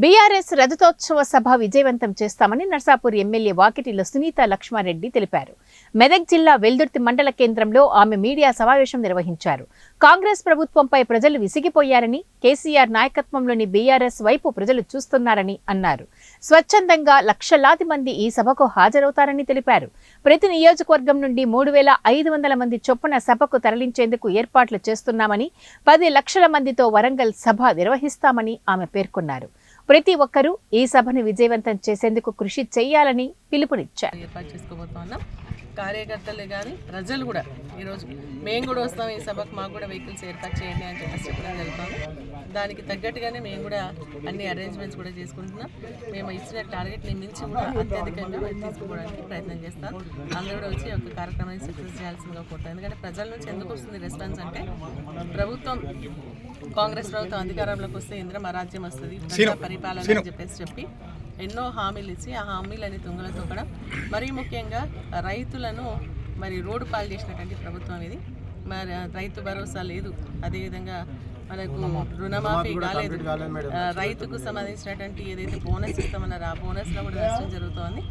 BRS రజతోత్సవ సభ విజయవంతం చేస్తామని Narsapur MLA వాకిటిలో Sunitha Lakshma Reddy తెలిపారు. మెదక్ జిల్లా వెల్దుర్తి మండల కేంద్రంలో ఆమె మీడియా సమావేశం నిర్వహించారు. కాంగ్రెస్ ప్రభుత్వంపై ప్రజలు విసిగిపోయారని, కేసీఆర్ నాయకత్వంలోని బీఆర్ఎస్ వైపు ప్రజలు చూస్తున్నారని అన్నారు. స్వచ్ఛందంగా లక్షలాది మంది ఈ సభకు హాజరవుతారని తెలిపారు. ప్రతి నియోజకవర్గం నుండి 3,500 మంది చొప్పున సభకు తరలించేందుకు ఏర్పాట్లు చేస్తున్నామని, 10 లక్షల మందితో వరంగల్ సభ నిర్వహిస్తామని ఆమె పేర్కొన్నారు. ప్రతి ఒక్కరూ ఈ సభను విజయవంతం చేసేందుకు కృషి చేయాలని పిలుపునిచ్చారు. ఏర్పాటు చేసుకోబోతున్నాం. కార్యకర్తలే కానీ ప్రజలు కూడా ఈరోజు మేము కూడా వస్తాం ఈ సభకు, మాకు కూడా వెహికల్స్ ఏర్పాటు చేయండి అని చెప్పడం జరుగుతుంది. దానికి తగ్గట్టుగానే మేము కూడా అన్ని అరేంజ్మెంట్స్ కూడా చేసుకుంటున్నాం. మేము ఇచ్చిన టార్గెట్ని మించి కూడా అత్యధికంగా తీసుకోవడానికి ప్రయత్నం చేస్తాం. అందరూ కూడా వచ్చి ఒక కార్యక్రమాన్ని సక్సెస్ చేయాల్సిందిగా కోరుతాం. ఎందుకంటే ప్రజల నుంచి ఎందుకు వస్తుంది రెస్పాన్స్ అంటే, ప్రభుత్వం కాంగ్రెస్ ప్రభుత్వం అధికారంలోకి వస్తే ఇంద్రమ రాజ్యం వస్తుంది, ప్రజా పరిపాలన అని చెప్పి ఎన్నో హామీలు ఇచ్చి ఆ హామీలని తుంగలో తొక్కడం, మరీ ముఖ్యంగా రైతులను రోడ్డు పాలు చేసినటువంటి ప్రభుత్వం ఇది. రైతు భరోసా లేదు, అదేవిధంగా మనకు రుణమాఫీ కాలేదు, రైతుకు సంబంధించినటువంటి ఏదైతే బోనస్ ఇస్తామన్నారో ఆ బోనస్లో కూడా నష్టం జరుగుతోంది.